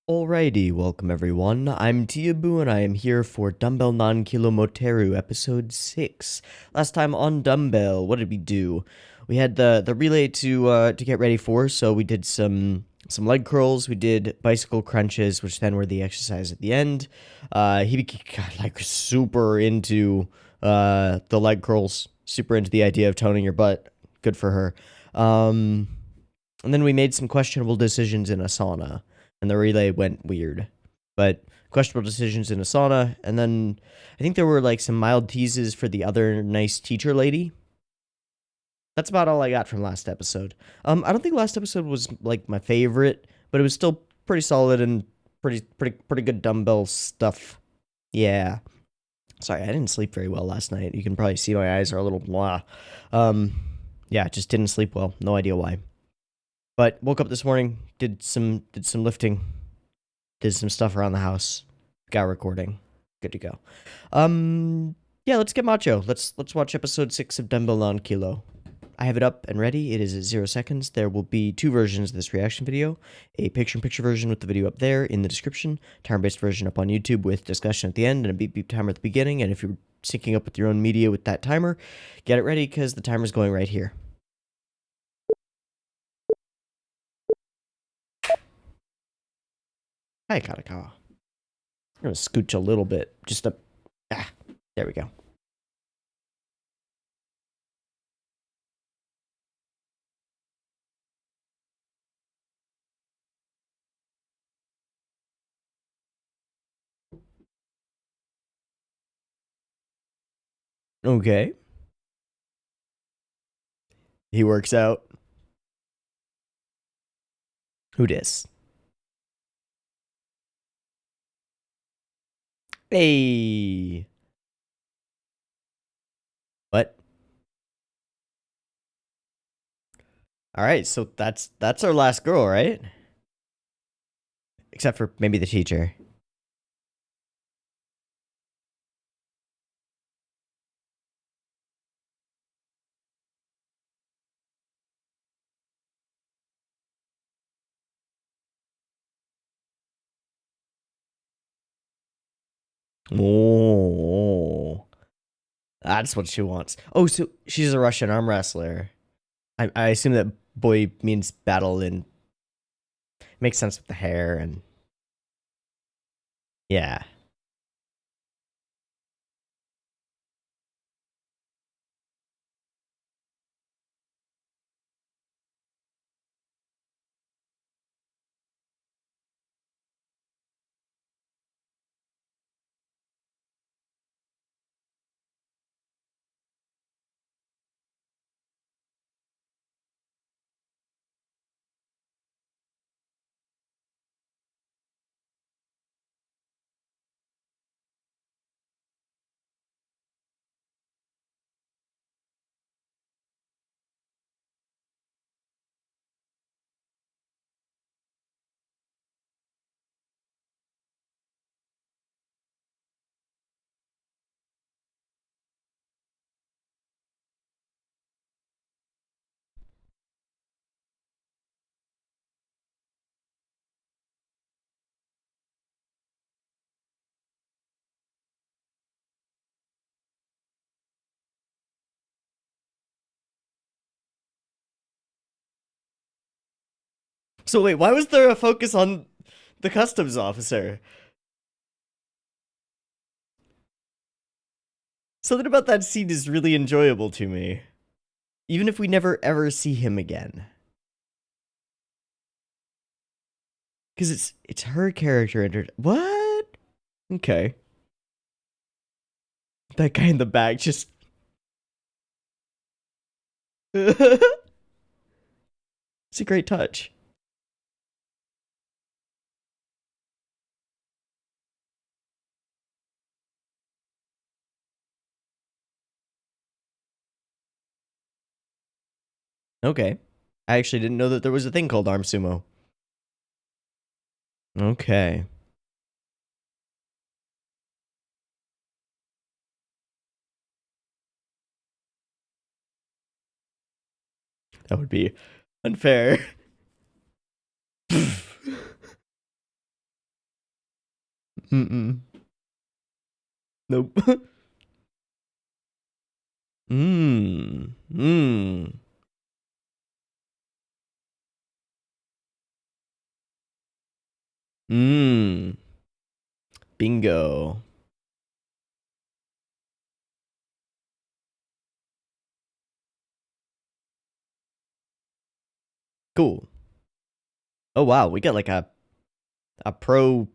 Alrighty, welcome everyone. I'm Teeaboo and I am here for Dumbbell nan Moteru episode 6. Last time on Dumbbell, what did we do? We had the relay to get ready for, so we did some leg curls, we did bicycle crunches, which then were the exercise at the end. Hibike got like super into the leg curls, super into the idea of toning your butt. Good for her. And then we made some questionable decisions in a sauna. And the relay went weird. But questionable decisions in a sauna, and then I think there were like some mild teases for the other nice teacher lady. That's about all I got from last episode. I don't think last episode was like my favorite, but it was still pretty solid and pretty good dumbbell stuff. Yeah. Sorry, I didn't sleep very well last night. You can probably see my eyes are a little blah. Yeah, just didn't sleep well. No idea why. But woke up this morning, did some lifting, did some stuff around the house, got recording, good to go. Yeah, let's get macho. Let's watch episode 6 of Dumbbell nan. I have it up and ready. It is at 0 seconds. There will be two versions of this reaction video: a picture-in-picture version with the video up there in the description, time-based version up on YouTube with discussion at the end and a beep beep timer at the beginning. And if you're syncing up with your own media with that timer, get it ready because the timer's going right here. Hi, Kanata. I'm gonna scooch a little bit, just a. There we go. Okay. He works out. Who dis? Hey. What? All right, so that's our last girl, right? Except for maybe the teacher. Oh, that's what she wants. Oh, so she's a Russian arm wrestler. I assume that boy means battle and makes sense with the hair and yeah. So wait, why was there a focus on the customs officer? Something about that scene is really enjoyable to me. Even if we never ever see him again. Because it's her character and what? Okay. That guy in the back just it's a great touch. Okay. I actually didn't know that there was a thing called arm sumo. Okay. That would be unfair. Mm-mm. Nope. Mmm. Mmm. Mmm. Bingo. Cool. Oh wow, we got like a pro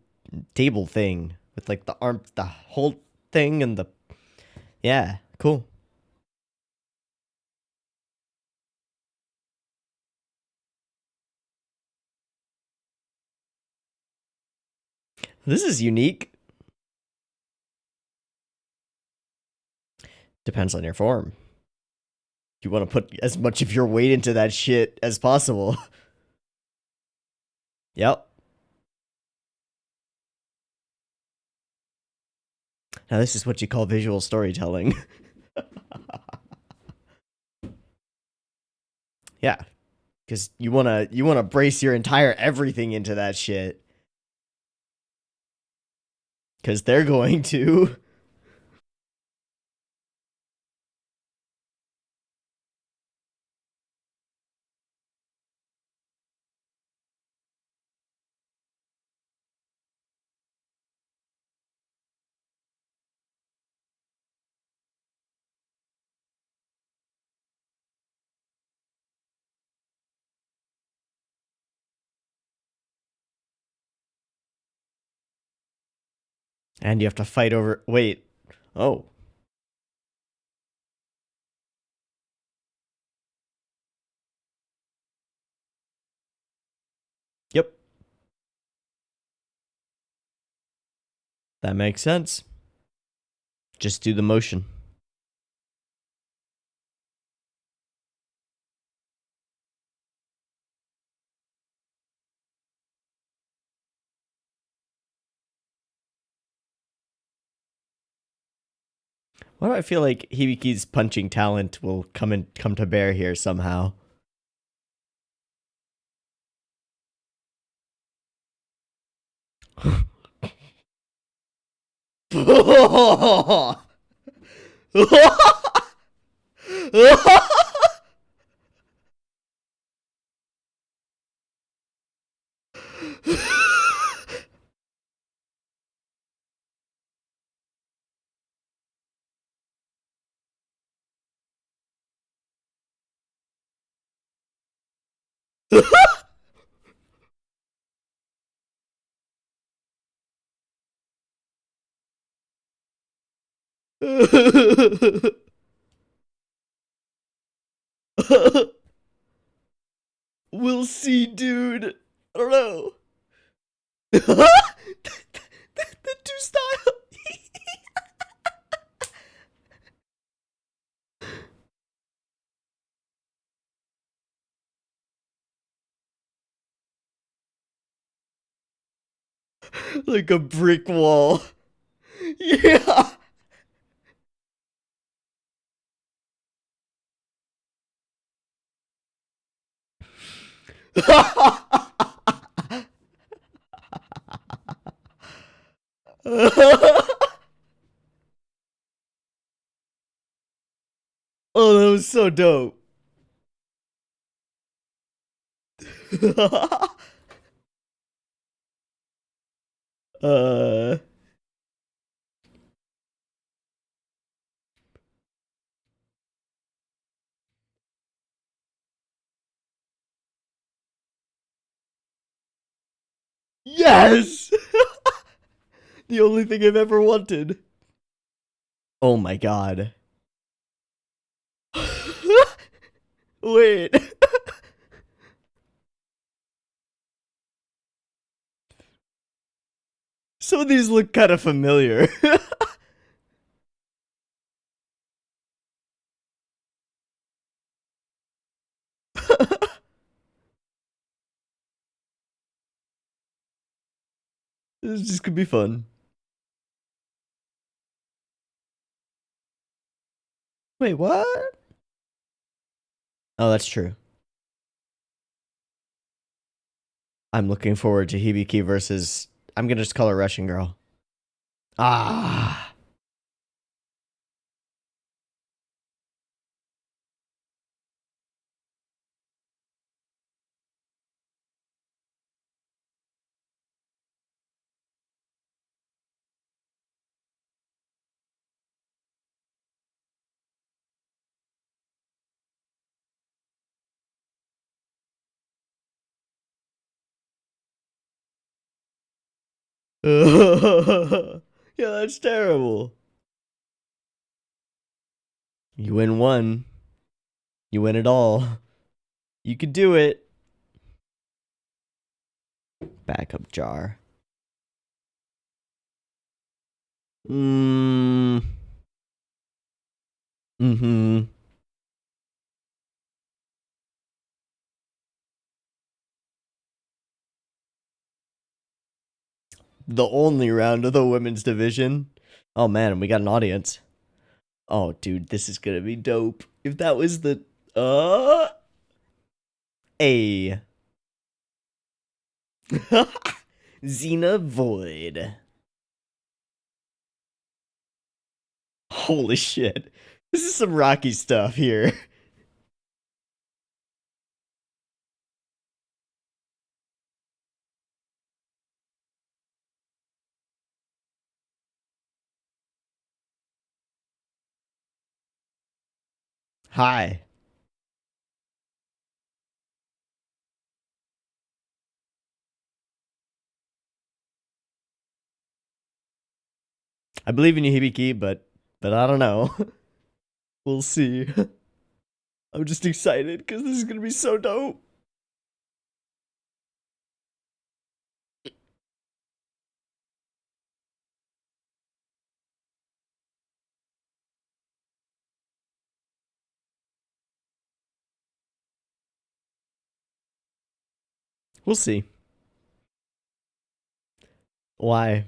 table thing with like the whole thing and the yeah, cool. This is unique. Depends on your form. You want to put as much of your weight into that shit as possible. Yep. Now this is what you call visual storytelling. Yeah, because you wanna brace your entire everything into that shit. Because they're going to. And you have to fight over. Wait. Oh. Yep. That makes sense. Just do the motion. Why do I feel like Hibiki's punching talent will come to bear here somehow? We'll see, dude. I don't know. The two style. Like a brick wall. Yeah. Oh, that was so dope. uh, yes! The only thing I've ever wanted. Oh my god. Wait. Some of these look kind of familiar. This just could be fun. Wait, what? Oh, that's true. I'm looking forward to Hibike versus. I'm gonna just call her Russian Girl. Ah. Yeah, that's terrible. You win one. You win it all. You could do it. Backup jar. Mm. Mm-hmm. The only round of the women's division. Oh man, we got an audience. Oh dude, this is gonna be dope. If that was the A. Xena Void. Holy shit. This is some rocky stuff here. Hi. I believe in you, Hibike, but I don't know. We'll see. I'm just excited because this is gonna be so dope. We'll see. Why?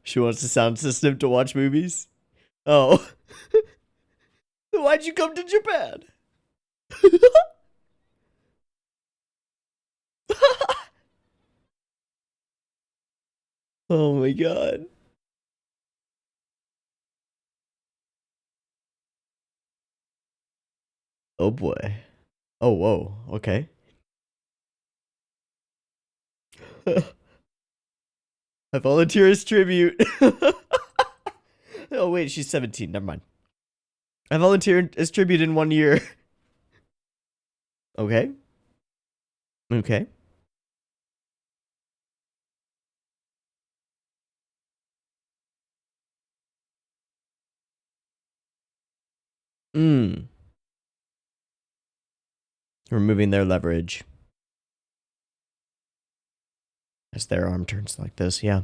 She wants a sound system to watch movies? Oh. Why'd you come to Japan? Oh my god. Oh boy. Oh, whoa. Okay. I volunteer as tribute. Oh, wait, she's 17. Never mind. I volunteered as tribute in 1 year. Okay. Okay. Mm. Removing their leverage as their arm turns like this, yeah.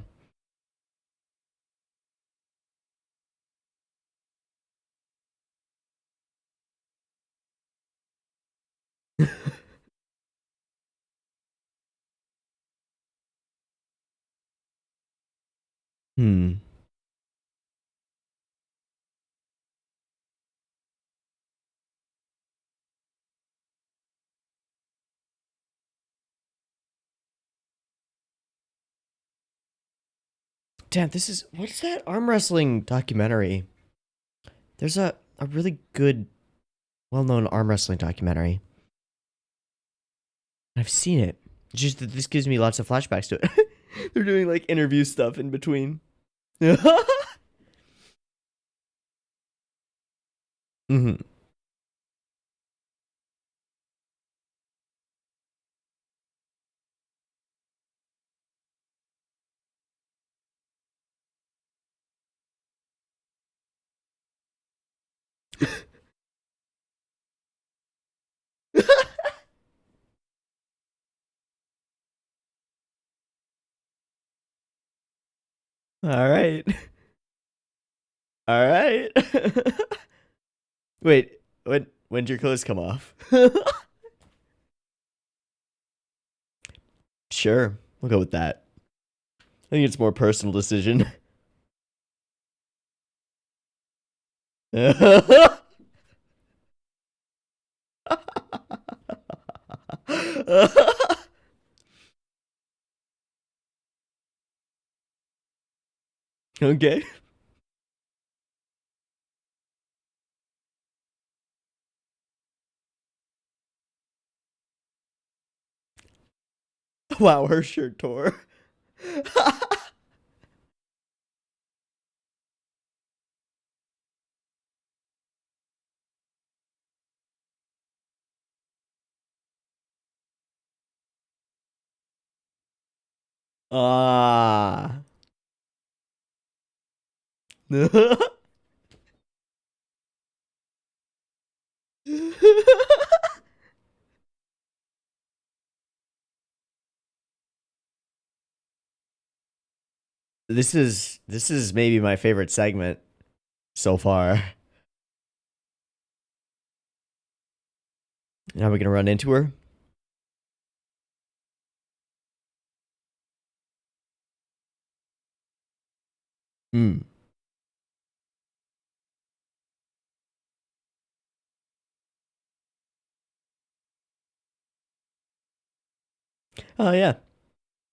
Hmm. Damn, this is what's that arm wrestling documentary? There's a really good, well-known arm wrestling documentary. I've seen it. It's just that this gives me lots of flashbacks to it. They're doing like interview stuff in between. Hmm. All right. All right. Wait, when'd your clothes come off? Sure, we'll go with that. I think it's a more personal decision. Okay. Wow, her shirt tore. Ah. This is maybe my favorite segment so far. Now we're gonna run into her. Hmm. Oh yeah,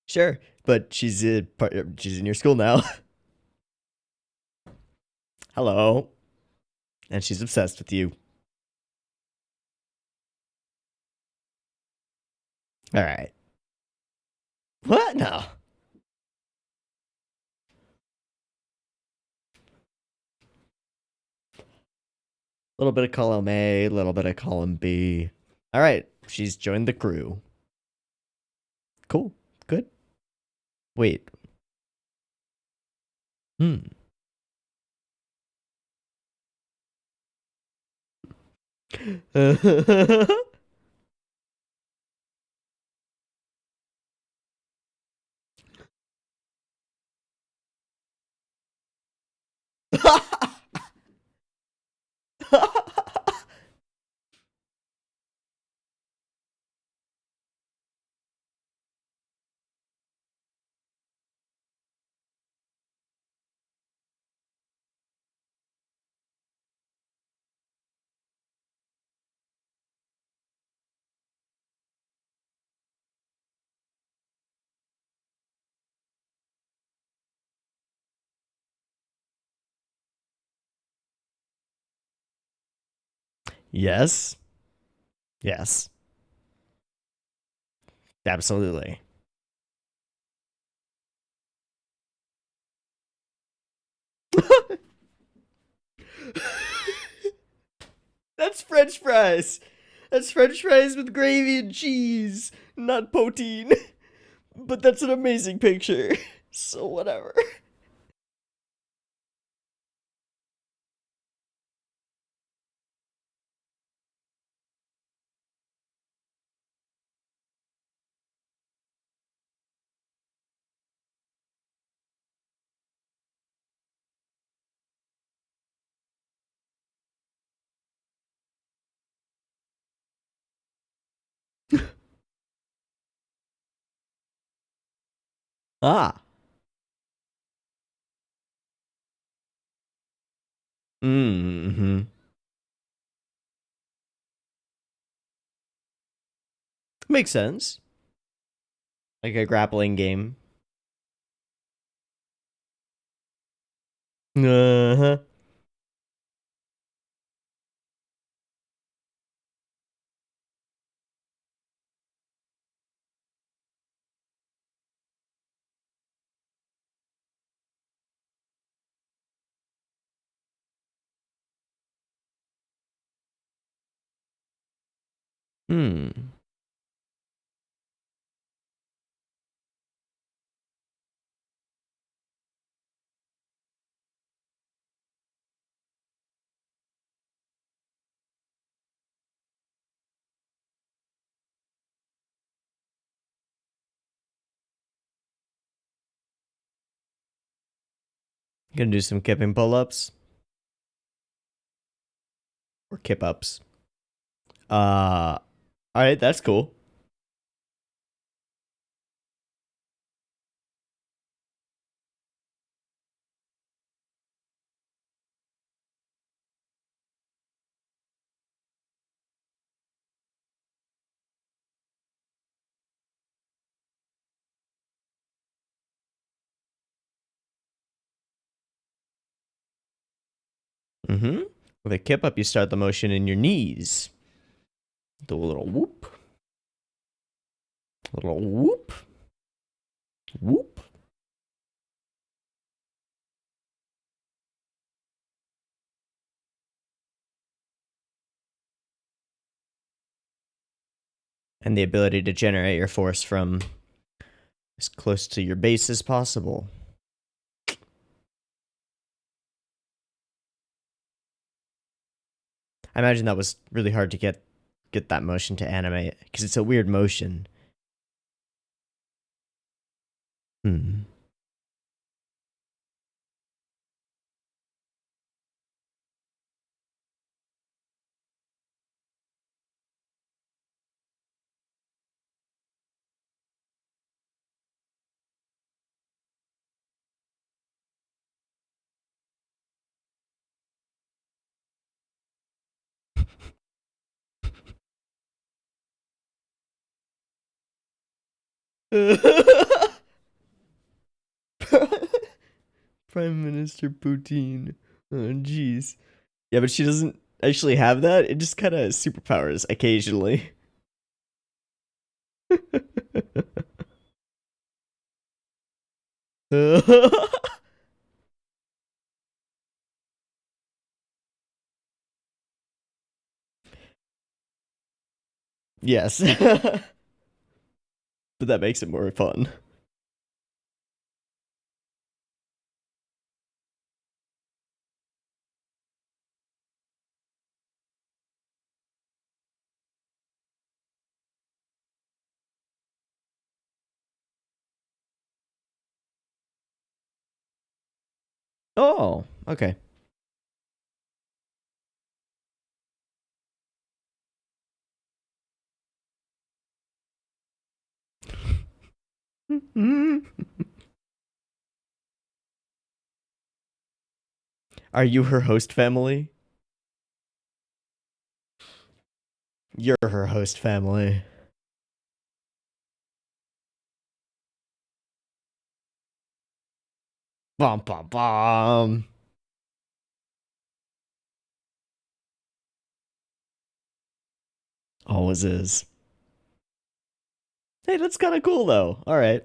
sure. But she's in your school now. Hello, and she's obsessed with you. All right. What? No. A little bit of column A, a little bit of column B. All right. She's joined the crew. Cool. Good. Wait. Hmm. Yes. Yes. Absolutely. That's French fries. That's French fries with gravy and cheese, not poutine. But that's an amazing picture. So whatever. Ah. Mm-hmm. Makes sense. Like a grappling game. Uh-huh. Hmm. Gonna do some kipping pull-ups or kip-ups. All right, that's cool. Mm-hmm. With a kip up, you start the motion in your knees. Do a little whoop. A little whoop. Whoop. And the ability to generate your force from as close to your base as possible. I imagine that was really hard to get that motion to animate, because it's a weird motion. Hmm. Prime Minister Putin. Oh, jeez. Yeah, but she doesn't actually have that. It just kind of superpowers occasionally. Yes. But that makes it more fun. Oh, okay. Are you her host family? You're her host family. Bum bum bum. Always is. Hey, that's kind of cool though. All right.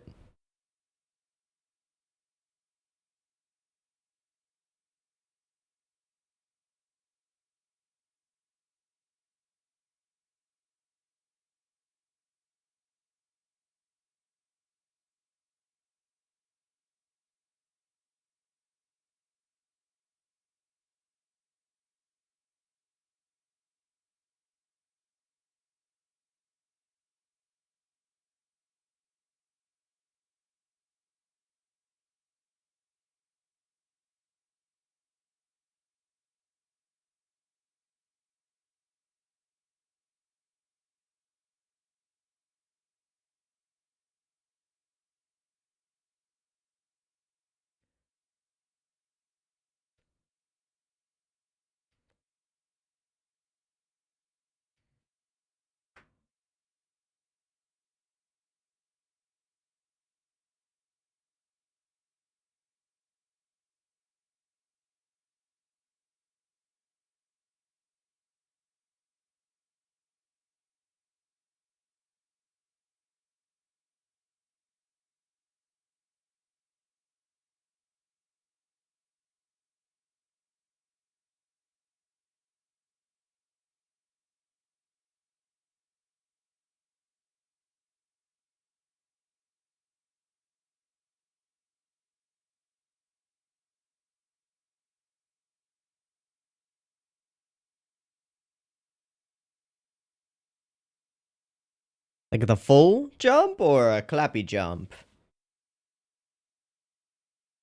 Like the full jump or a clappy jump?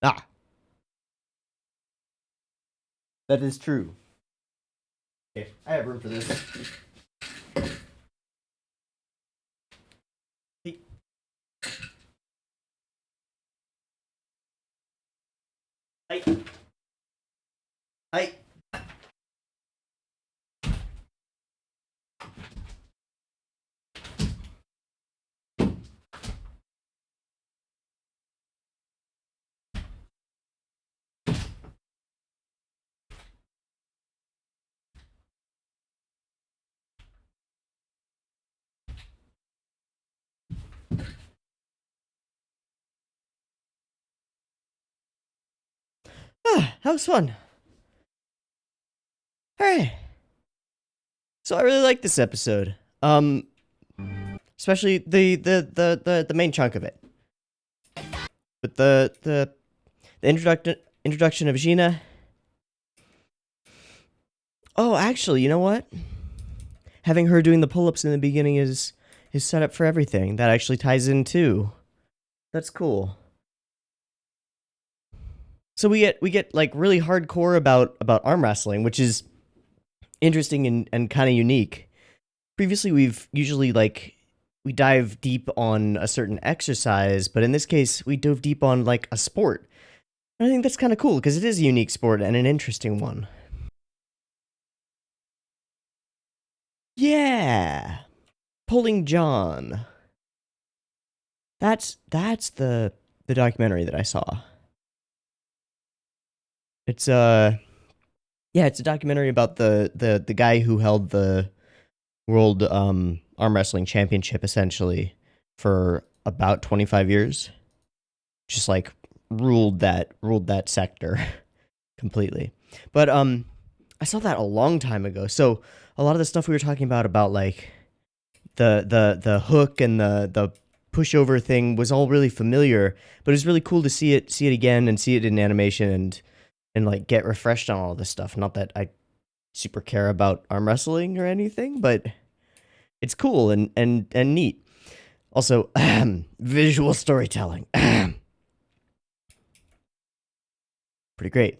Ah, that is true. Okay, I have room for this. Hi. Hi. That was fun. Alright. So I really like this episode. Especially the main chunk of it. But the introduction of Gina. Oh, actually, you know what? Having her doing the pull-ups in the beginning is set up for everything. That actually ties in too. That's cool. So we get like really hardcore about arm wrestling, which is interesting and kind of unique. Previously, we've usually like we dive deep on a certain exercise, but in this case, we dove deep on like a sport. And I think that's kind of cool because it is a unique sport and an interesting one. Yeah, Pulling John. That's the documentary that I saw. It's yeah, it's a documentary about the guy who held the world arm wrestling championship essentially for about 25 years. Just like ruled that sector completely. But I saw that a long time ago. So a lot of the stuff we were talking about like the hook and the pushover thing was all really familiar, but it was really cool to see it again and see it in animation and like get refreshed on all this stuff. Not that I super care about arm wrestling or anything, but it's cool and neat. Also, visual storytelling. Pretty great,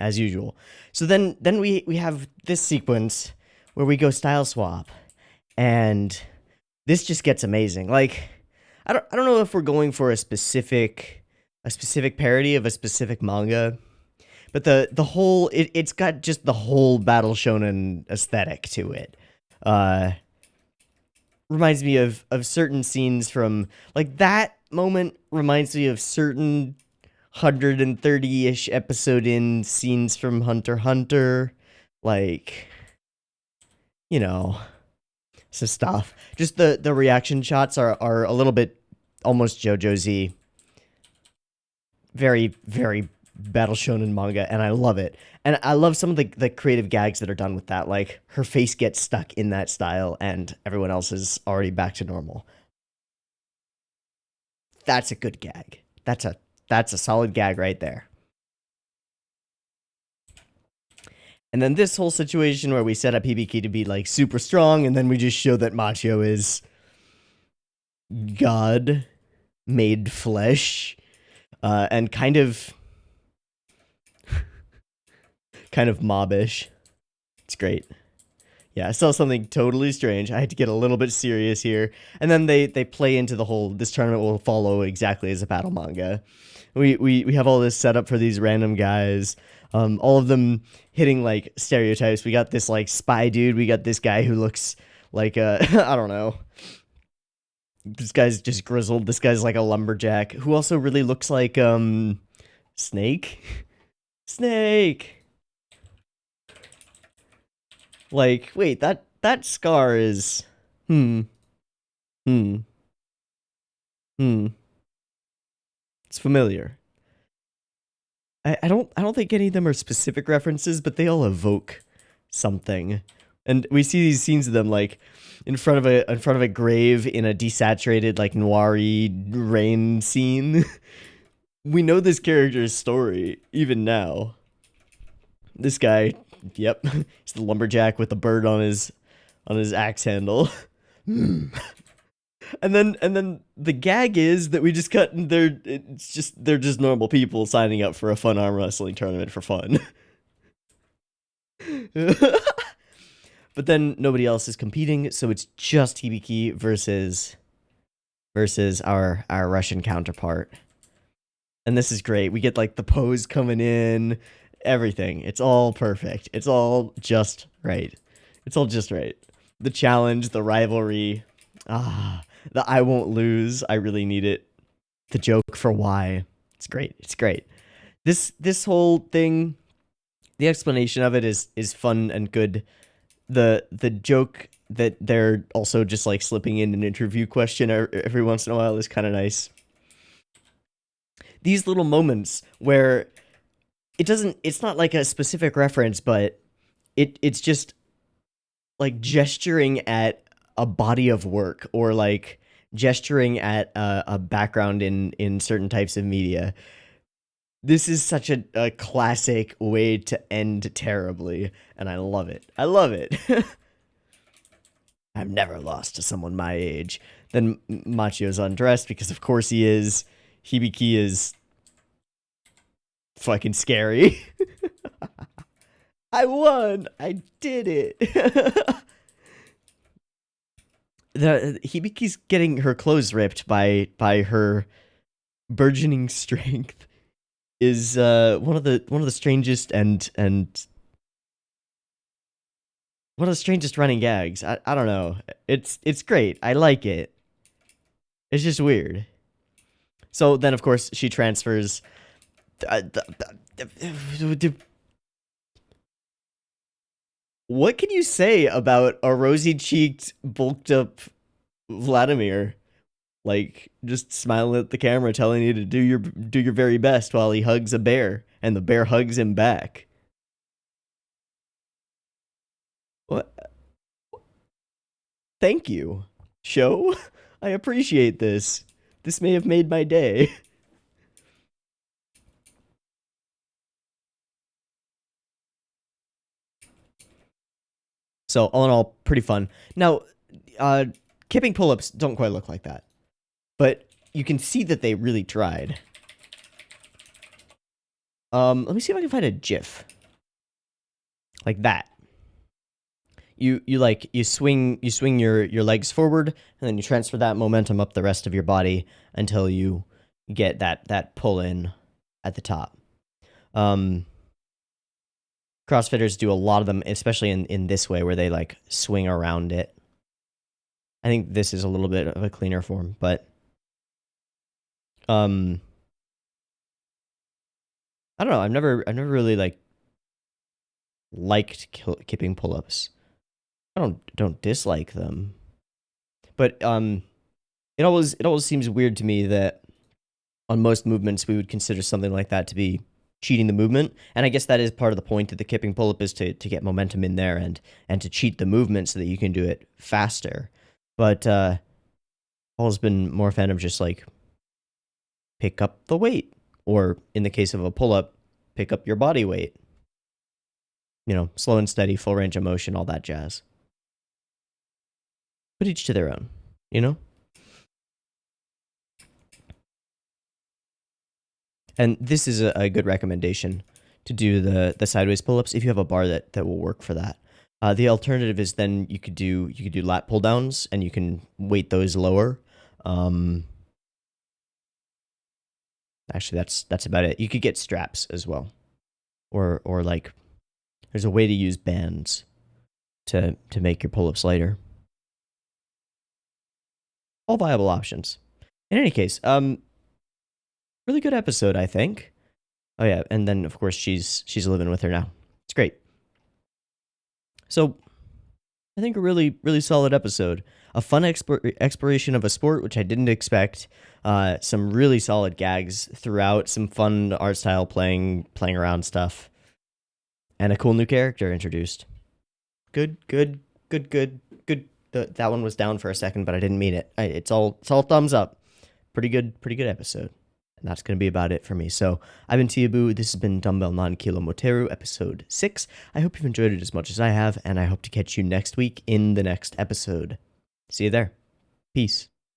as usual. So then we have this sequence where we go style swap, and this just gets amazing. Like, I don't know if we're going for a specific parody of a specific manga, but the whole it's got just the whole Battle Shōnen aesthetic to it. Reminds me of certain scenes from like that moment. Reminds me of certain 130-ish episode in scenes from Hunter x Hunter, like, you know, some stuff. Just the reaction shots are a little bit almost JoJo-y. Very, very Battle Shonen manga, and I love it. And I love some of the creative gags that are done with that. Like, her face gets stuck in that style, and everyone else is already back to normal. That's a good gag. That's a solid gag right there. And then this whole situation where we set up Hibike to be like super strong, and then we just show that Machio is God made flesh, and kind of mobbish. It's great. Yeah, I saw something totally strange. I had to get a little bit serious here. And then they play into the whole, this tournament will follow exactly as a battle manga. We have all this set up for these random guys. All of them hitting like stereotypes. We got this like spy dude. We got this guy who looks like I don't know. This guy's just grizzled. This guy's like a lumberjack who also really looks like Snake. Snake. Like, wait, that scar is it's familiar. I don't think any of them are specific references, but they all evoke something. And we see these scenes of them like in front of a grave in a desaturated like noiry rain scene. We know this character's story even now. This guy, yep, he's the lumberjack with the bird on his axe handle. And then the gag is that we just cut and they're just normal people signing up for a fun arm wrestling tournament for fun. But then nobody else is competing, so it's just Hibike versus our Russian counterpart. And this is great. We get like the pose coming in, everything. It's all perfect. It's all just right. It's all just right. The challenge, the rivalry, the I won't lose, I really need it. The joke for why. It's great. It's great. This whole thing, the explanation of it is fun and good. The joke that they're also just like slipping in an interview question every once in a while is kind of nice. These little moments where it's not like a specific reference, but it's just like gesturing at a body of work, or like gesturing at a background in certain types of media. This is such a classic way to end terribly, and I love it. I love it. I've never lost to someone my age. Then Machio's undressed because, of course, he is. Hibike is fucking scary. I won. I did it. The Hibike's getting her clothes ripped by her burgeoning strength is one of the strangest and one of the strangest running gags. I don't know. It's great. I like it. It's just weird. So then, of course, she transfers. What can you say about a rosy-cheeked, bulked-up Vladimir? Like, just smiling at the camera, telling you to do your very best while he hugs a bear, and the bear hugs him back. What? Thank you, show. I appreciate this. This may have made my day. So, all in all, pretty fun. Now, kipping pull-ups don't quite look like that, but you can see that they really tried. Let me see if I can find a GIF. Like that. You swing your legs forward, and then you transfer that momentum up the rest of your body until you get that pull in at the top. CrossFitters do a lot of them, especially in this way where they like swing around it. I think this is a little bit of a cleaner form, but I don't know. I've never really liked kipping pull-ups. I don't dislike them, but it always seems weird to me that on most movements we would consider something like that to be cheating the movement, and I guess that is part of the point of the kipping pull-up, is to get momentum in there and to cheat the movement so that you can do it faster. But I've always been more a fan of just like pick up the weight, or in the case of a pull-up, pick up your body weight. You know, slow and steady, full range of motion, all that jazz. But each to their own, you know? And this is a good recommendation to do the sideways pull-ups if you have a bar that will work for that. The alternative is then you could do lat pull downs, and you can weight those lower. Actually, that's about it. You could get straps as well, or like there's a way to use bands to make your pull-ups lighter. All viable options. In any case, really good episode, I think. Oh yeah, and then of course she's living with her now. It's great. So, I think a really solid episode. A fun exploration of a sport, which I didn't expect. Some really solid gags throughout. Some fun art style playing around stuff, and a cool new character introduced. Good. That one was down for a second, but I didn't mean it. It's all thumbs up. Pretty good episode. And that's going to be about it for me. So, I've been Teeaboo. This has been Dumbbell Nan Moteru, episode 6. I hope you've enjoyed it as much as I have, and I hope to catch you next week in the next episode. See you there. Peace.